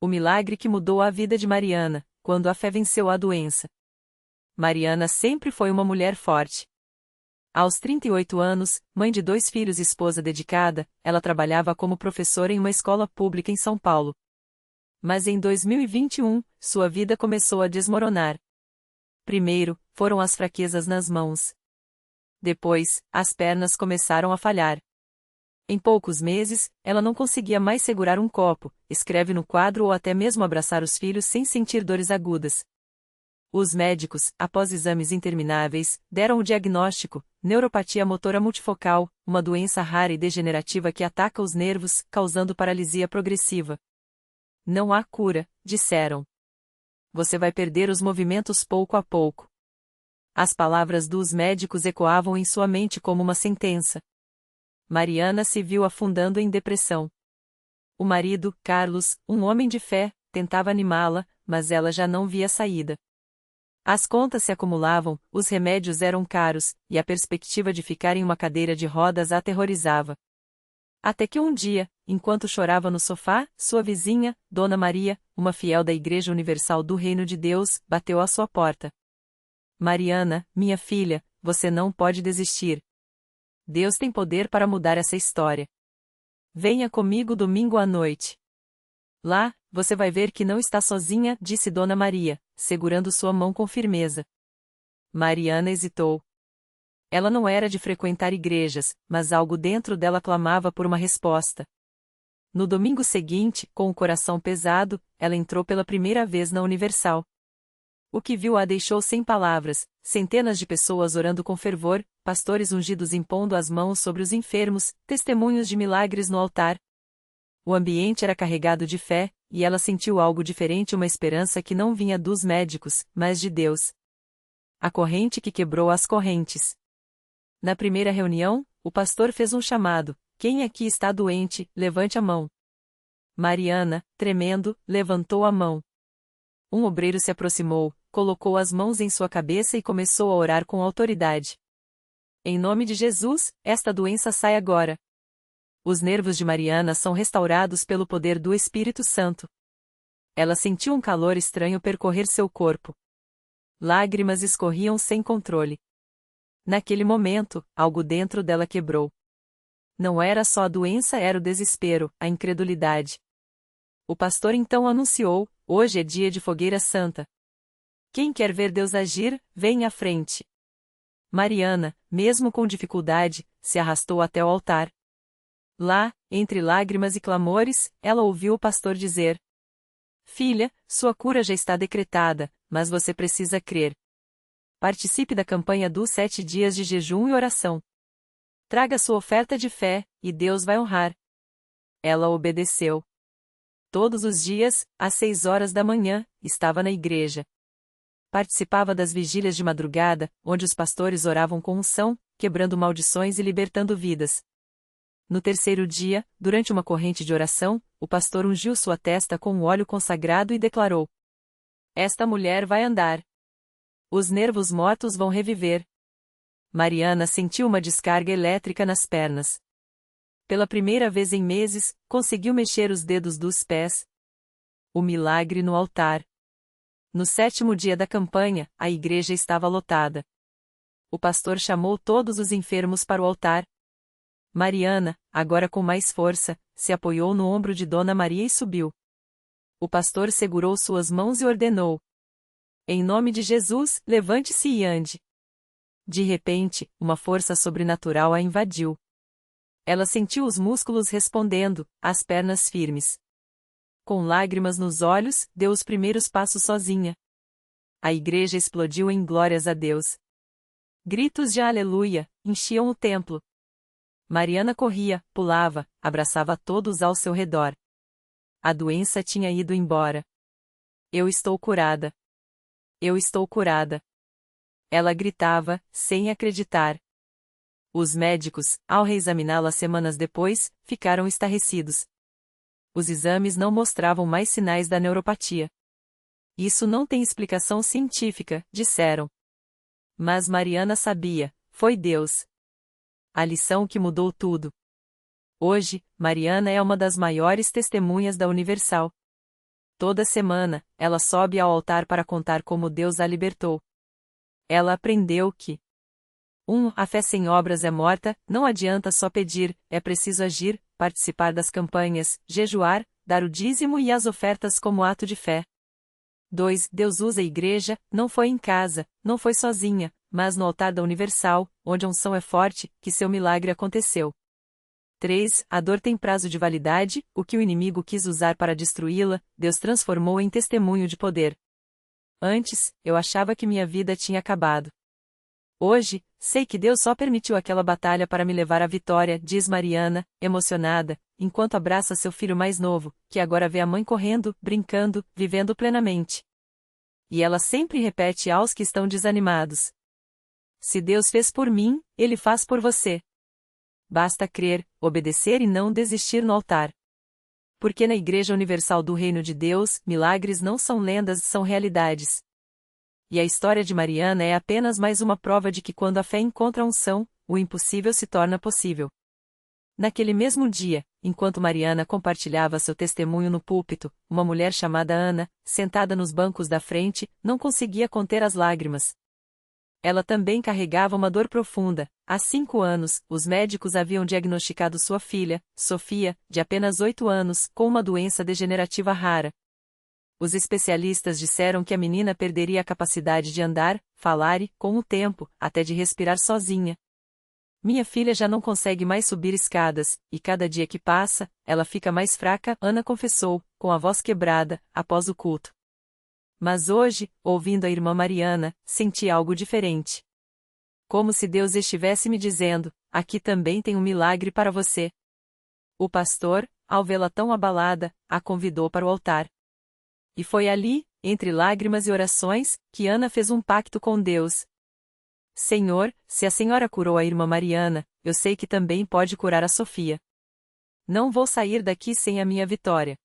O milagre que mudou a vida de Mariana, quando a fé venceu a doença. Mariana sempre foi uma mulher forte. Aos 38 anos, mãe de 2 filhos e esposa dedicada, ela trabalhava como professora em uma escola pública em São Paulo. Mas em 2021, sua vida começou a desmoronar. Primeiro, foram as fraquezas nas mãos. Depois, as pernas começaram a falhar. Em poucos meses, ela não conseguia mais segurar um copo, escrever no quadro ou até mesmo abraçar os filhos sem sentir dores agudas. Os médicos, após exames intermináveis, deram o diagnóstico: neuropatia motora multifocal, uma doença rara e degenerativa que ataca os nervos, causando paralisia progressiva. Não há cura, disseram. Você vai perder os movimentos pouco a pouco. As palavras dos médicos ecoavam em sua mente como uma sentença. Mariana se viu afundando em depressão. O marido, Carlos, um homem de fé, tentava animá-la, mas ela já não via saída. As contas se acumulavam, os remédios eram caros, e a perspectiva de ficar em uma cadeira de rodas a aterrorizava. Até que um dia, enquanto chorava no sofá, sua vizinha, Dona Maria, uma fiel da Igreja Universal do Reino de Deus, bateu à sua porta. Mariana, minha filha, você não pode desistir. Deus tem poder para mudar essa história. Venha comigo domingo à noite. Lá, você vai ver que não está sozinha, disse Dona Maria, segurando sua mão com firmeza. Mariana hesitou. Ela não era de frequentar igrejas, mas algo dentro dela clamava por uma resposta. No domingo seguinte, com o coração pesado, ela entrou pela primeira vez na Universal. O que viu a deixou sem palavras: centenas de pessoas orando com fervor, pastores ungidos impondo as mãos sobre os enfermos, testemunhos de milagres no altar. O ambiente era carregado de fé, e ela sentiu algo diferente, uma esperança que não vinha dos médicos, mas de Deus. A corrente que quebrou as correntes. Na primeira reunião, o pastor fez um chamado: quem aqui está doente, levante a mão. Mariana, tremendo, levantou a mão. Um obreiro se aproximou, colocou as mãos em sua cabeça e começou a orar com autoridade. Em nome de Jesus, esta doença sai agora. Os nervos de Mariana são restaurados pelo poder do Espírito Santo. Ela sentiu um calor estranho percorrer seu corpo. Lágrimas escorriam sem controle. Naquele momento, algo dentro dela quebrou. Não era só a doença, era o desespero, a incredulidade. O pastor então anunciou: hoje é dia de fogueira santa. Quem quer ver Deus agir, vem à frente. Mariana, mesmo com dificuldade, se arrastou até o altar. Lá, entre lágrimas e clamores, ela ouviu o pastor dizer: filha, sua cura já está decretada, mas você precisa crer. Participe da campanha dos 7 dias de jejum e oração. Traga sua oferta de fé, e Deus vai honrar. Ela obedeceu. Todos os dias, às 6 horas da manhã, estava na igreja. Participava das vigílias de madrugada, onde os pastores oravam com unção, quebrando maldições e libertando vidas. No terceiro dia, durante uma corrente de oração, o pastor ungiu sua testa com um óleo consagrado e declarou: esta mulher vai andar. Os nervos mortos vão reviver. Mariana sentiu uma descarga elétrica nas pernas. Pela primeira vez em meses, conseguiu mexer os dedos dos pés. O milagre no altar. No 7º dia da campanha, a igreja estava lotada. O pastor chamou todos os enfermos para o altar. Mariana, agora com mais força, se apoiou no ombro de Dona Maria e subiu. O pastor segurou suas mãos e ordenou: em nome de Jesus, levante-se e ande. De repente, uma força sobrenatural a invadiu. Ela sentiu os músculos respondendo, as pernas firmes. Com lágrimas nos olhos, deu os primeiros passos sozinha. A igreja explodiu em glórias a Deus. Gritos de aleluia enchiam o templo. Mariana corria, pulava, abraçava todos ao seu redor. A doença tinha ido embora. Eu estou curada. Eu estou curada. Ela gritava, sem acreditar. Os médicos, ao reexaminá-la semanas depois, ficaram estarrecidos. Os exames não mostravam mais sinais da neuropatia. Isso não tem explicação científica, disseram. Mas Mariana sabia: foi Deus. A lição que mudou tudo. Hoje, Mariana é uma das maiores testemunhas da Universal. Toda semana, ela sobe ao altar para contar como Deus a libertou. Ela aprendeu que a fé sem obras é morta, não adianta só pedir, é preciso agir, participar das campanhas, jejuar, dar o dízimo e as ofertas como ato de fé. 2. Deus usa a igreja, não foi em casa, não foi sozinha, mas no altar da Universal, onde a unção é forte, que seu milagre aconteceu. 3. A dor tem prazo de validade, o que o inimigo quis usar para destruí-la, Deus transformou em testemunho de poder. Antes, eu achava que minha vida tinha acabado. Hoje, sei que Deus só permitiu aquela batalha para me levar à vitória, diz Mariana, emocionada, enquanto abraça seu filho mais novo, que agora vê a mãe correndo, brincando, vivendo plenamente. E ela sempre repete aos que estão desanimados: se Deus fez por mim, Ele faz por você. Basta crer, obedecer e não desistir no altar. Porque na Igreja Universal do Reino de Deus, milagres não são lendas, são realidades. E a história de Mariana é apenas mais uma prova de que quando a fé encontra unção, o impossível se torna possível. Naquele mesmo dia, enquanto Mariana compartilhava seu testemunho no púlpito, uma mulher chamada Ana, sentada nos bancos da frente, não conseguia conter as lágrimas. Ela também carregava uma dor profunda. Há 5 anos, os médicos haviam diagnosticado sua filha, Sofia, de apenas 8 anos, com uma doença degenerativa rara. Os especialistas disseram que a menina perderia a capacidade de andar, falar e, com o tempo, até de respirar sozinha. Minha filha já não consegue mais subir escadas, e cada dia que passa, ela fica mais fraca, Ana confessou, com a voz quebrada, após o culto. Mas hoje, ouvindo a irmã Mariana, senti algo diferente. Como se Deus estivesse me dizendo: aqui também tem um milagre para você. O pastor, ao vê-la tão abalada, a convidou para o altar. E foi ali, entre lágrimas e orações, que Ana fez um pacto com Deus. Senhor, se a senhora curou a irmã Mariana, eu sei que também pode curar a Sofia. Não vou sair daqui sem a minha vitória.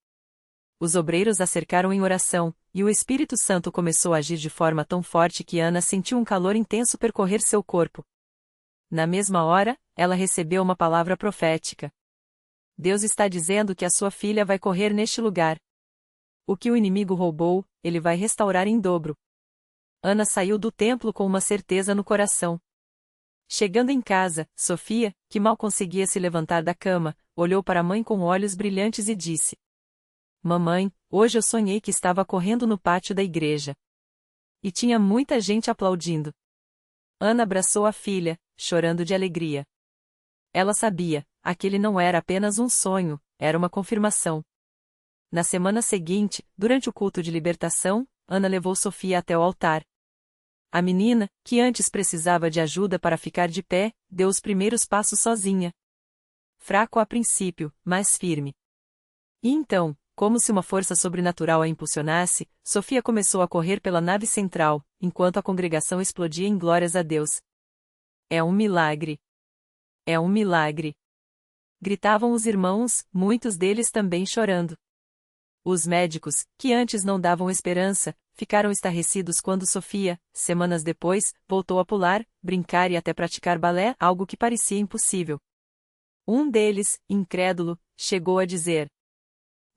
Os obreiros a cercaram em oração, e o Espírito Santo começou a agir de forma tão forte que Ana sentiu um calor intenso percorrer seu corpo. Na mesma hora, ela recebeu uma palavra profética. Deus está dizendo que a sua filha vai correr neste lugar. O que o inimigo roubou, ele vai restaurar em dobro. Ana saiu do templo com uma certeza no coração. Chegando em casa, Sofia, que mal conseguia se levantar da cama, olhou para a mãe com olhos brilhantes e disse: Mamãe, hoje eu sonhei que estava correndo no pátio da igreja. E tinha muita gente aplaudindo. Ana abraçou a filha, chorando de alegria. Ela sabia, aquele não era apenas um sonho, era uma confirmação. Na semana seguinte, durante o culto de libertação, Ana levou Sofia até o altar. A menina, que antes precisava de ajuda para ficar de pé, deu os primeiros passos sozinha. Fraco a princípio, mas firme. E então, como se uma força sobrenatural a impulsionasse, Sofia começou a correr pela nave central, enquanto a congregação explodia em glórias a Deus. É um milagre! É um milagre! Gritavam os irmãos, muitos deles também chorando. Os médicos, que antes não davam esperança, ficaram estarrecidos quando Sofia, semanas depois, voltou a pular, brincar e até praticar balé, algo que parecia impossível. Um deles, incrédulo, chegou a dizer: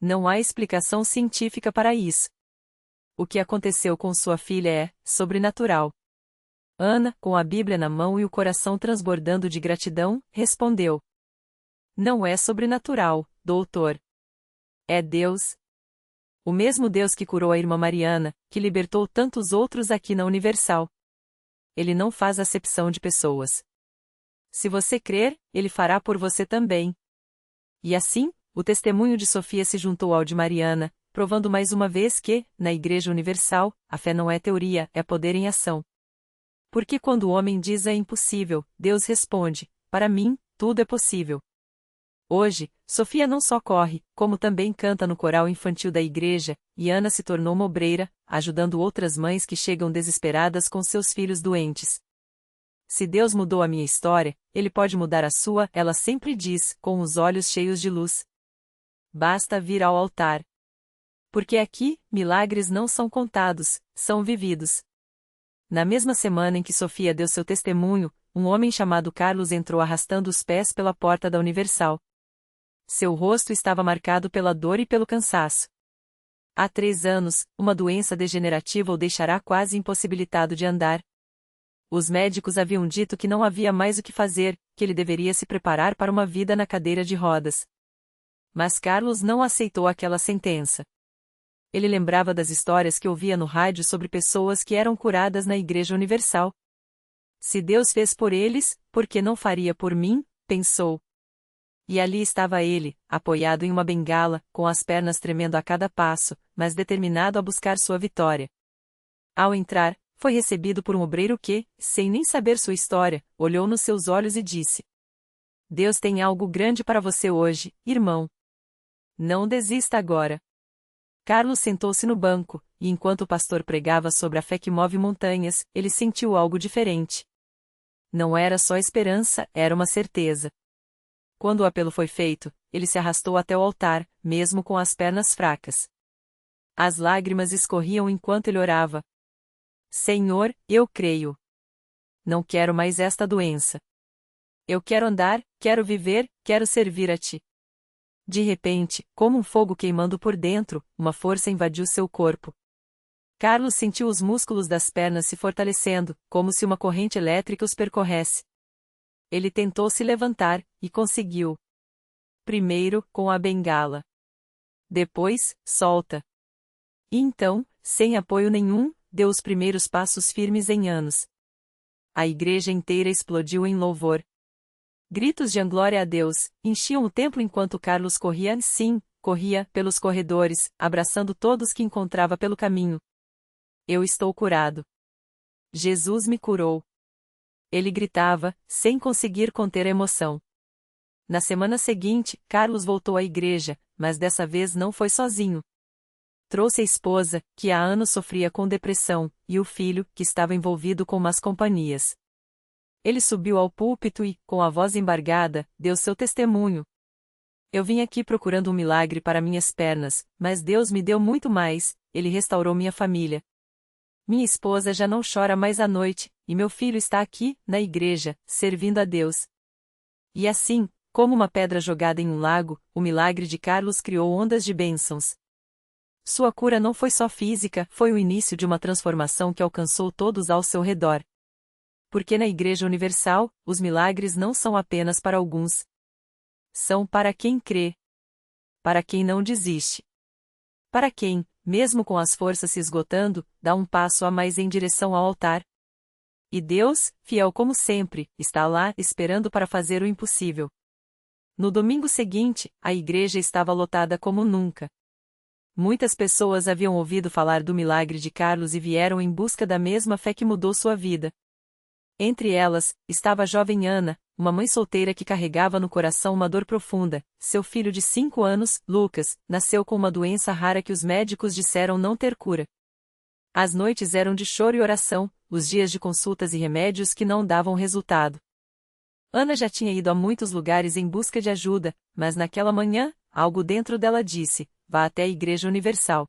não há explicação científica para isso. O que aconteceu com sua filha é sobrenatural. Ana, com a Bíblia na mão e o coração transbordando de gratidão, respondeu: não é sobrenatural, doutor. É Deus. O mesmo Deus que curou a irmã Mariana, que libertou tantos outros aqui na Universal. Ele não faz acepção de pessoas. Se você crer, Ele fará por você também. E assim, o testemunho de Sofia se juntou ao de Mariana, provando mais uma vez que, na Igreja Universal, a fé não é teoria, é poder em ação. Porque quando o homem diz é impossível, Deus responde: para mim, tudo é possível. Hoje, Sofia não só corre, como também canta no coral infantil da igreja, e Ana se tornou uma obreira, ajudando outras mães que chegam desesperadas com seus filhos doentes. Se Deus mudou a minha história, Ele pode mudar a sua, ela sempre diz, com os olhos cheios de luz. Basta vir ao altar. Porque aqui, milagres não são contados, são vividos. Na mesma semana em que Sofia deu seu testemunho, um homem chamado Carlos entrou arrastando os pés pela porta da Universal. Seu rosto estava marcado pela dor e pelo cansaço. Há 3 anos, uma doença degenerativa o deixará quase impossibilitado de andar. Os médicos haviam dito que não havia mais o que fazer, que ele deveria se preparar para uma vida na cadeira de rodas. Mas Carlos não aceitou aquela sentença. Ele lembrava das histórias que ouvia no rádio sobre pessoas que eram curadas na Igreja Universal. Se Deus fez por eles, por que não faria por mim? Pensou. E ali estava ele, apoiado em uma bengala, com as pernas tremendo a cada passo, mas determinado a buscar sua vitória. Ao entrar, foi recebido por um obreiro que, sem nem saber sua história, olhou nos seus olhos e disse: Deus tem algo grande para você hoje, irmão. Não desista agora. Carlos sentou-se no banco, e enquanto o pastor pregava sobre a fé que move montanhas, ele sentiu algo diferente. Não era só esperança, era uma certeza. Quando o apelo foi feito, ele se arrastou até o altar, mesmo com as pernas fracas. As lágrimas escorriam enquanto ele orava. Senhor, eu creio. Não quero mais esta doença. Eu quero andar, quero viver, quero servir a ti. De repente, como um fogo queimando por dentro, uma força invadiu seu corpo. Carlos sentiu os músculos das pernas se fortalecendo, como se uma corrente elétrica os percorresse. Ele tentou se levantar, e conseguiu. Primeiro, com a bengala. Depois, solta. E então, sem apoio nenhum, deu os primeiros passos firmes em anos. A igreja inteira explodiu em louvor. Gritos de glória a Deus enchiam o templo enquanto Carlos corria, sim, corria, pelos corredores, abraçando todos que encontrava pelo caminho. Eu estou curado. Jesus me curou. Ele gritava, sem conseguir conter a emoção. Na semana seguinte, Carlos voltou à igreja, mas dessa vez não foi sozinho. Trouxe a esposa, que há anos sofria com depressão, e o filho, que estava envolvido com más companhias. Ele subiu ao púlpito e, com a voz embargada, deu seu testemunho. Eu vim aqui procurando um milagre para minhas pernas, mas Deus me deu muito mais, Ele restaurou minha família. Minha esposa já não chora mais à noite, e meu filho está aqui, na igreja, servindo a Deus. E assim, como uma pedra jogada em um lago, o milagre de Carlos criou ondas de bênçãos. Sua cura não foi só física, foi o início de uma transformação que alcançou todos ao seu redor. Porque na Igreja Universal, os milagres não são apenas para alguns. São para quem crê. Para quem não desiste. Para quem, mesmo com as forças se esgotando, dá um passo a mais em direção ao altar. E Deus, fiel como sempre, está lá, esperando para fazer o impossível. No domingo seguinte, a igreja estava lotada como nunca. Muitas pessoas haviam ouvido falar do milagre de Carlos e vieram em busca da mesma fé que mudou sua vida. Entre elas, estava a jovem Ana, uma mãe solteira que carregava no coração uma dor profunda. Seu filho de 5 anos, Lucas, nasceu com uma doença rara que os médicos disseram não ter cura. As noites eram de choro e oração, os dias de consultas e remédios que não davam resultado. Ana já tinha ido a muitos lugares em busca de ajuda, mas naquela manhã, algo dentro dela disse: vá até a Igreja Universal.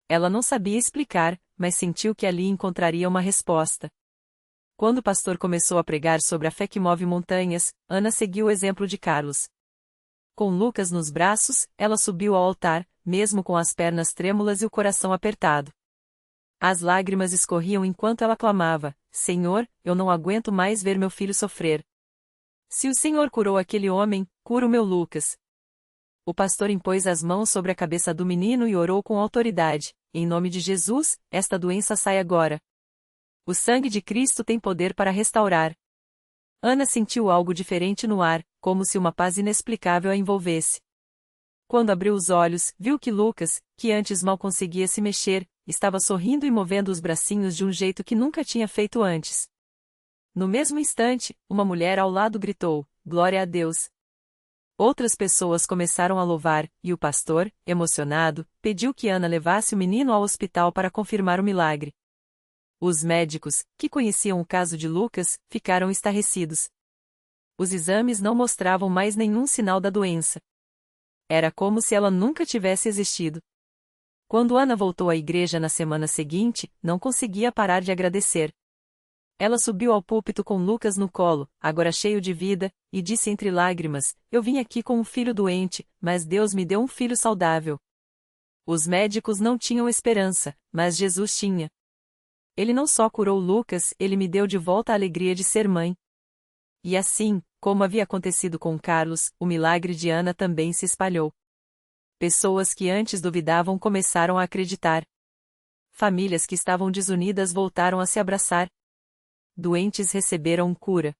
Ela não sabia explicar, mas sentiu que ali encontraria uma resposta. Quando o pastor começou a pregar sobre a fé que move montanhas, Ana seguiu o exemplo de Carlos. Com Lucas nos braços, ela subiu ao altar, mesmo com as pernas trêmulas e o coração apertado. As lágrimas escorriam enquanto ela clamava: Senhor, eu não aguento mais ver meu filho sofrer. Se o Senhor curou aquele homem, cura o meu Lucas. O pastor impôs as mãos sobre a cabeça do menino e orou com autoridade: em nome de Jesus, esta doença sai agora. O sangue de Cristo tem poder para restaurar. Ana sentiu algo diferente no ar, como se uma paz inexplicável a envolvesse. Quando abriu os olhos, viu que Lucas, que antes mal conseguia se mexer, estava sorrindo e movendo os bracinhos de um jeito que nunca tinha feito antes. No mesmo instante, uma mulher ao lado gritou: Glória a Deus! Outras pessoas começaram a louvar, e o pastor, emocionado, pediu que Ana levasse o menino ao hospital para confirmar o milagre. Os médicos, que conheciam o caso de Lucas, ficaram estarrecidos. Os exames não mostravam mais nenhum sinal da doença. Era como se ela nunca tivesse existido. Quando Ana voltou à igreja na semana seguinte, não conseguia parar de agradecer. Ela subiu ao púlpito com Lucas no colo, agora cheio de vida, e disse entre lágrimas: Eu vim aqui com um filho doente, mas Deus me deu um filho saudável. Os médicos não tinham esperança, mas Jesus tinha. Ele não só curou Lucas, ele me deu de volta a alegria de ser mãe. E assim, como havia acontecido com Carlos, o milagre de Ana também se espalhou. Pessoas que antes duvidavam começaram a acreditar. Famílias que estavam desunidas voltaram a se abraçar. Doentes receberam cura.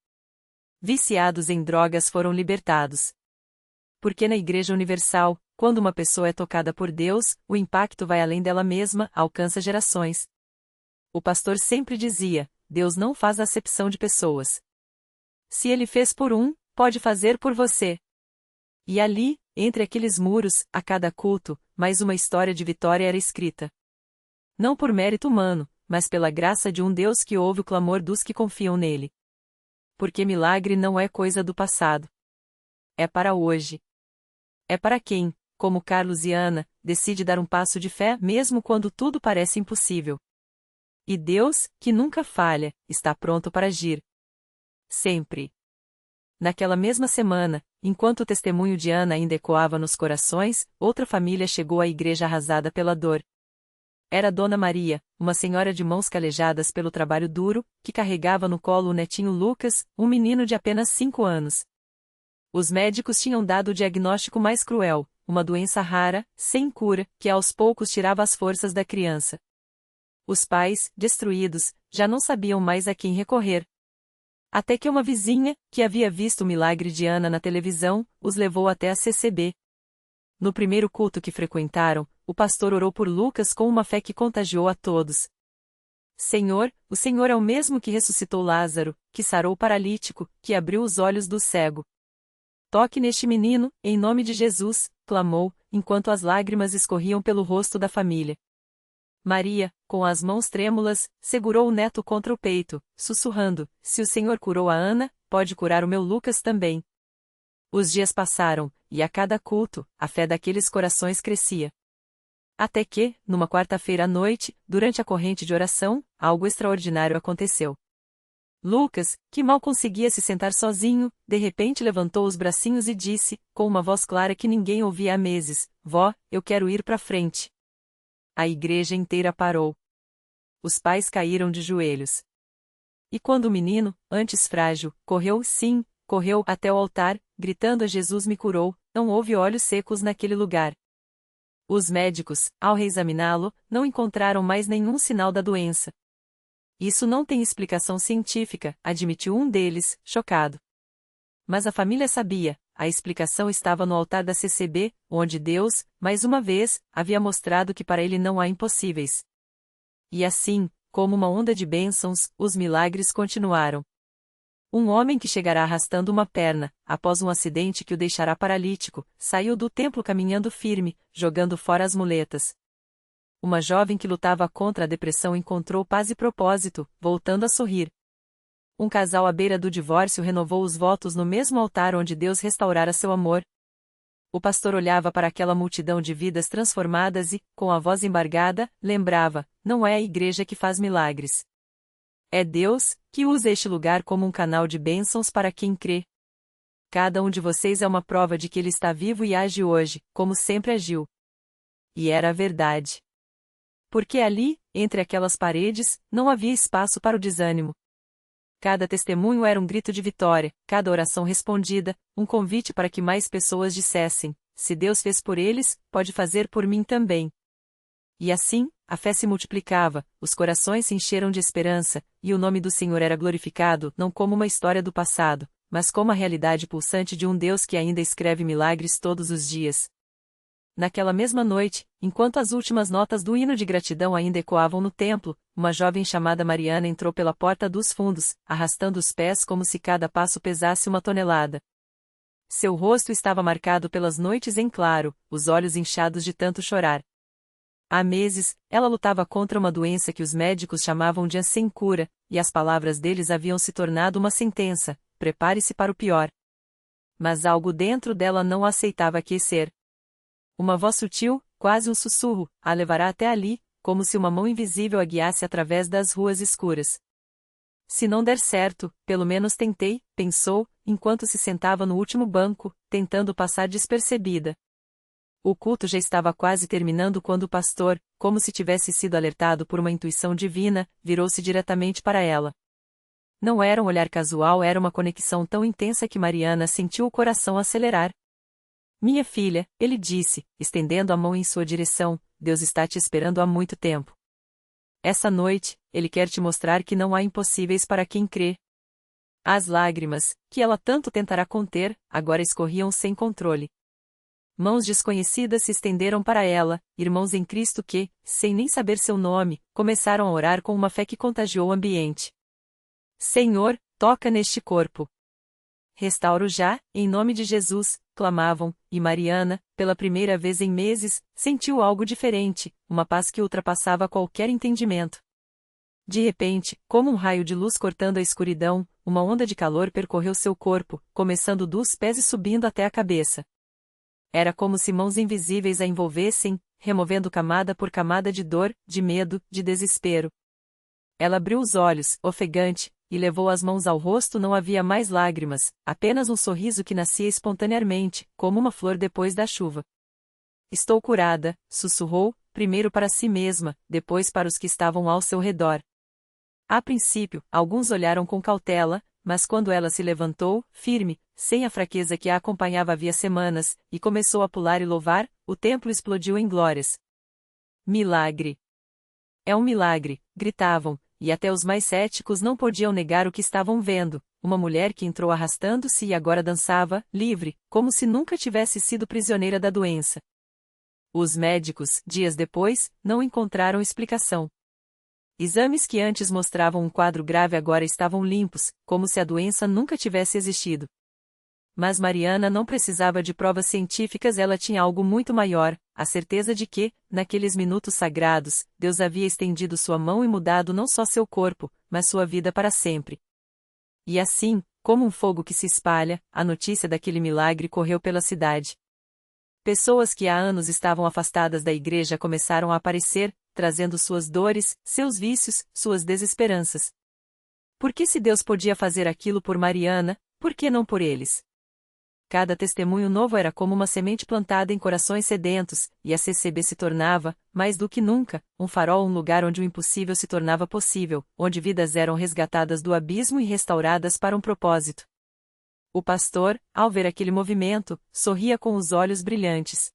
Viciados em drogas foram libertados. Porque na Igreja Universal, quando uma pessoa é tocada por Deus, o impacto vai além dela mesma, alcança gerações. O pastor sempre dizia: Deus não faz acepção de pessoas. Se ele fez por um, pode fazer por você. E ali, entre aqueles muros, a cada culto, mais uma história de vitória era escrita. Não por mérito humano, mas pela graça de um Deus que ouve o clamor dos que confiam nele. Porque milagre não é coisa do passado. É para hoje. É para quem, como Carlos e Ana, decide dar um passo de fé mesmo quando tudo parece impossível. E Deus, que nunca falha, está pronto para agir. Sempre. Naquela mesma semana, enquanto o testemunho de Ana ainda ecoava nos corações, outra família chegou à igreja arrasada pela dor. Era Dona Maria, uma senhora de mãos calejadas pelo trabalho duro, que carregava no colo o netinho Lucas, um menino de apenas 5 anos. Os médicos tinham dado o diagnóstico mais cruel, uma doença rara, sem cura, que aos poucos tirava as forças da criança. Os pais, destruídos, já não sabiam mais a quem recorrer. Até que uma vizinha, que havia visto o milagre de Ana na televisão, os levou até a CCB. No primeiro culto que frequentaram, o pastor orou por Lucas com uma fé que contagiou a todos. Senhor, o Senhor é o mesmo que ressuscitou Lázaro, que sarou o paralítico, que abriu os olhos do cego. Toque neste menino, em nome de Jesus, clamou, enquanto as lágrimas escorriam pelo rosto da família. Maria, com as mãos trêmulas, segurou o neto contra o peito, sussurrando: se o Senhor curou a Ana, pode curar o meu Lucas também. Os dias passaram, e a cada culto, a fé daqueles corações crescia. Até que, numa quarta-feira à noite, durante a corrente de oração, algo extraordinário aconteceu. Lucas, que mal conseguia se sentar sozinho, de repente levantou os bracinhos e disse, com uma voz clara que ninguém ouvia há meses: Vó, eu quero ir para frente. A igreja inteira parou. Os pais caíram de joelhos. E quando o menino, antes frágil, correu até o altar, gritando: a Jesus me curou, não houve olhos secos naquele lugar. Os médicos, ao reexaminá-lo, não encontraram mais nenhum sinal da doença. Isso não tem explicação científica, admitiu um deles, chocado. Mas a família sabia, a explicação estava no altar da CCB, onde Deus, mais uma vez, havia mostrado que para ele não há impossíveis. E assim, como uma onda de bênçãos, os milagres continuaram. Um homem que chegará arrastando uma perna, após um acidente que o deixará paralítico, saiu do templo caminhando firme, jogando fora as muletas. Uma jovem que lutava contra a depressão encontrou paz e propósito, voltando a sorrir. Um casal à beira do divórcio renovou os votos no mesmo altar onde Deus restaurara seu amor. O pastor olhava para aquela multidão de vidas transformadas e, com a voz embargada, lembrava: não é a igreja que faz milagres. É Deus, que usa este lugar como um canal de bênçãos para quem crê. Cada um de vocês é uma prova de que Ele está vivo e age hoje, como sempre agiu. E era a verdade. Porque ali, entre aquelas paredes, não havia espaço para o desânimo. Cada testemunho era um grito de vitória, cada oração respondida, um convite para que mais pessoas dissessem: se Deus fez por eles, pode fazer por mim também. E assim, a fé se multiplicava, os corações se encheram de esperança, e o nome do Senhor era glorificado não como uma história do passado, mas como a realidade pulsante de um Deus que ainda escreve milagres todos os dias. Naquela mesma noite, enquanto as últimas notas do hino de gratidão ainda ecoavam no templo, uma jovem chamada Mariana entrou pela porta dos fundos, arrastando os pés como se cada passo pesasse uma tonelada. Seu rosto estava marcado pelas noites em claro, os olhos inchados de tanto chorar. Há meses, ela lutava contra uma doença que os médicos chamavam de sem cura, e as palavras deles haviam se tornado uma sentença: prepare-se para o pior. Mas algo dentro dela não a aceitava aquecer. Uma voz sutil, quase um sussurro, a levará até ali, como se uma mão invisível a guiasse através das ruas escuras. Se não der certo, pelo menos tentei, pensou, enquanto se sentava no último banco, tentando passar despercebida. O culto já estava quase terminando quando o pastor, como se tivesse sido alertado por uma intuição divina, virou-se diretamente para ela. Não era um olhar casual, era uma conexão tão intensa que Mariana sentiu o coração acelerar. Minha filha, ele disse, estendendo a mão em sua direção, Deus está te esperando há muito tempo. Essa noite, ele quer te mostrar que não há impossíveis para quem crê. As lágrimas, que ela tanto tentará conter, agora escorriam sem controle. Mãos desconhecidas se estenderam para ela, irmãos em Cristo que, sem nem saber seu nome, começaram a orar com uma fé que contagiou o ambiente. Senhor, toca neste corpo. Restauro já, em nome de Jesus, clamavam, e Mariana, pela primeira vez em meses, sentiu algo diferente, uma paz que ultrapassava qualquer entendimento. De repente, como um raio de luz cortando a escuridão, uma onda de calor percorreu seu corpo, começando dos pés e subindo até a cabeça. Era como se mãos invisíveis a envolvessem, removendo camada por camada de dor, de medo, de desespero. Ela abriu os olhos, ofegante, e levou as mãos ao rosto. Não havia mais lágrimas, apenas um sorriso que nascia espontaneamente, como uma flor depois da chuva. Estou curada, sussurrou, primeiro para si mesma, depois para os que estavam ao seu redor. A princípio, alguns olharam com cautela, mas quando ela se levantou, firme, sem a fraqueza que a acompanhava havia semanas, e começou a pular e louvar, o templo explodiu em glórias. Milagre! É um milagre, gritavam, e até os mais céticos não podiam negar o que estavam vendo, uma mulher que entrou arrastando-se e agora dançava, livre, como se nunca tivesse sido prisioneira da doença. Os médicos, dias depois, não encontraram explicação. Exames que antes mostravam um quadro grave agora estavam limpos, como se a doença nunca tivesse existido. Mas Mariana não precisava de provas científicas, ela tinha algo muito maior, a certeza de que, naqueles minutos sagrados, Deus havia estendido sua mão e mudado não só seu corpo, mas sua vida para sempre. E assim, como um fogo que se espalha, a notícia daquele milagre correu pela cidade. Pessoas que há anos estavam afastadas da igreja começaram a aparecer, trazendo suas dores, seus vícios, suas desesperanças. Por que se Deus podia fazer aquilo por Mariana, por que não por eles? Cada testemunho novo era como uma semente plantada em corações sedentos, e a CCB se tornava, mais do que nunca, um farol, um lugar onde o impossível se tornava possível, onde vidas eram resgatadas do abismo e restauradas para um propósito. O pastor, ao ver aquele movimento, sorria com os olhos brilhantes.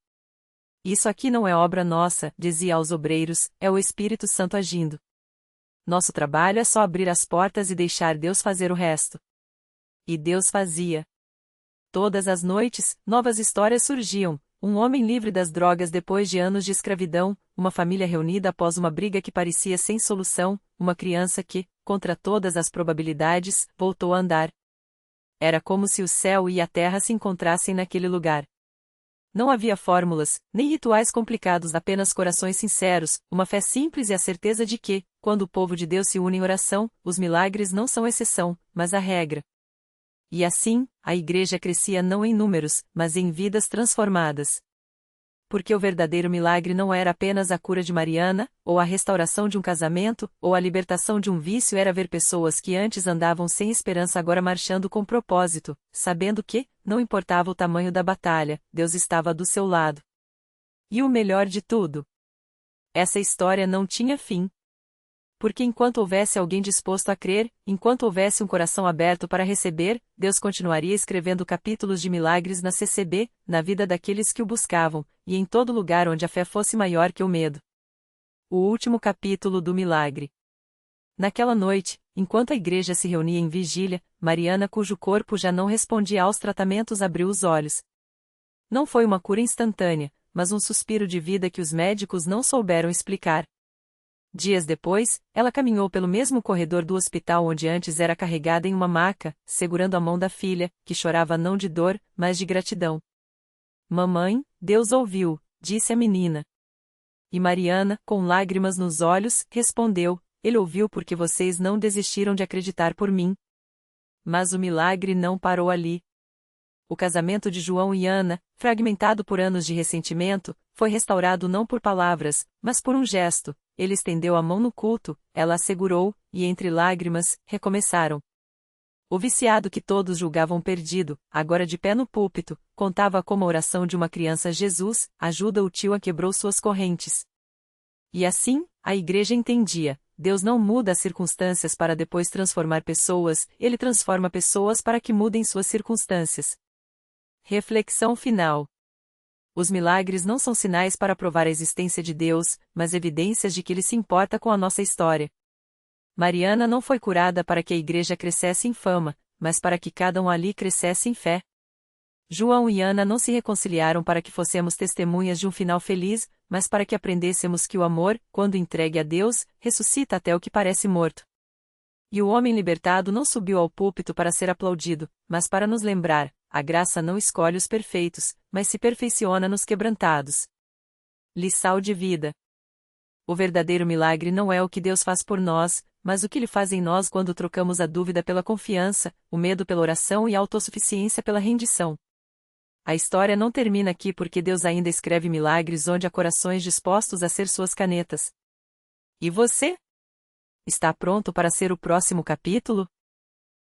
Isso aqui não é obra nossa, dizia aos obreiros, é o Espírito Santo agindo. Nosso trabalho é só abrir as portas e deixar Deus fazer o resto. E Deus fazia. Todas as noites, novas histórias surgiam, um homem livre das drogas depois de anos de escravidão, uma família reunida após uma briga que parecia sem solução, uma criança que, contra todas as probabilidades, voltou a andar. Era como se o céu e a terra se encontrassem naquele lugar. Não havia fórmulas, nem rituais complicados, apenas corações sinceros, uma fé simples e a certeza de que, quando o povo de Deus se une em oração, os milagres não são exceção, mas a regra. E assim, a igreja crescia não em números, mas em vidas transformadas. Porque o verdadeiro milagre não era apenas a cura de Mariana, ou a restauração de um casamento, ou a libertação de um vício, era ver pessoas que antes andavam sem esperança agora marchando com propósito, sabendo que, não importava o tamanho da batalha, Deus estava do seu lado. E o melhor de tudo, essa história não tinha fim. Porque enquanto houvesse alguém disposto a crer, enquanto houvesse um coração aberto para receber, Deus continuaria escrevendo capítulos de milagres na CCB, na vida daqueles que o buscavam, e em todo lugar onde a fé fosse maior que o medo. O último capítulo do milagre. Naquela noite, enquanto a igreja se reunia em vigília, Mariana, cujo corpo já não respondia aos tratamentos, abriu os olhos. Não foi uma cura instantânea, mas um suspiro de vida que os médicos não souberam explicar. Dias depois, ela caminhou pelo mesmo corredor do hospital onde antes era carregada em uma maca, segurando a mão da filha, que chorava não de dor, mas de gratidão. Mamãe, Deus ouviu, disse a menina. E Mariana, com lágrimas nos olhos, respondeu, Ele ouviu porque vocês não desistiram de acreditar por mim. Mas o milagre não parou ali. O casamento de João e Ana, fragmentado por anos de ressentimento, foi restaurado não por palavras, mas por um gesto. Ele estendeu a mão no culto, ela a segurou, e entre lágrimas, recomeçaram. O viciado que todos julgavam perdido, agora de pé no púlpito, contava como a oração de uma criança: Jesus, ajuda o tio a quebrou suas correntes. E assim, a igreja entendia: Deus não muda as circunstâncias para depois transformar pessoas, Ele transforma pessoas para que mudem suas circunstâncias. Reflexão final. Os milagres não são sinais para provar a existência de Deus, mas evidências de que Ele se importa com a nossa história. Mariana não foi curada para que a igreja crescesse em fama, mas para que cada um ali crescesse em fé. João e Ana não se reconciliaram para que fossemos testemunhas de um final feliz, mas para que aprendêssemos que o amor, quando entregue a Deus, ressuscita até o que parece morto. E o homem libertado não subiu ao púlpito para ser aplaudido, mas para nos lembrar: a graça não escolhe os perfeitos, mas se perfeiциona nos quebrantados. Lição de vida. O verdadeiro milagre não é o que Deus faz por nós, mas o que Ele faz em nós quando trocamos a dúvida pela confiança, o medo pela oração e a autossuficiência pela rendição. A história não termina aqui, porque Deus ainda escreve milagres onde há corações dispostos a ser suas canetas. E você? Está pronto para ser o próximo capítulo?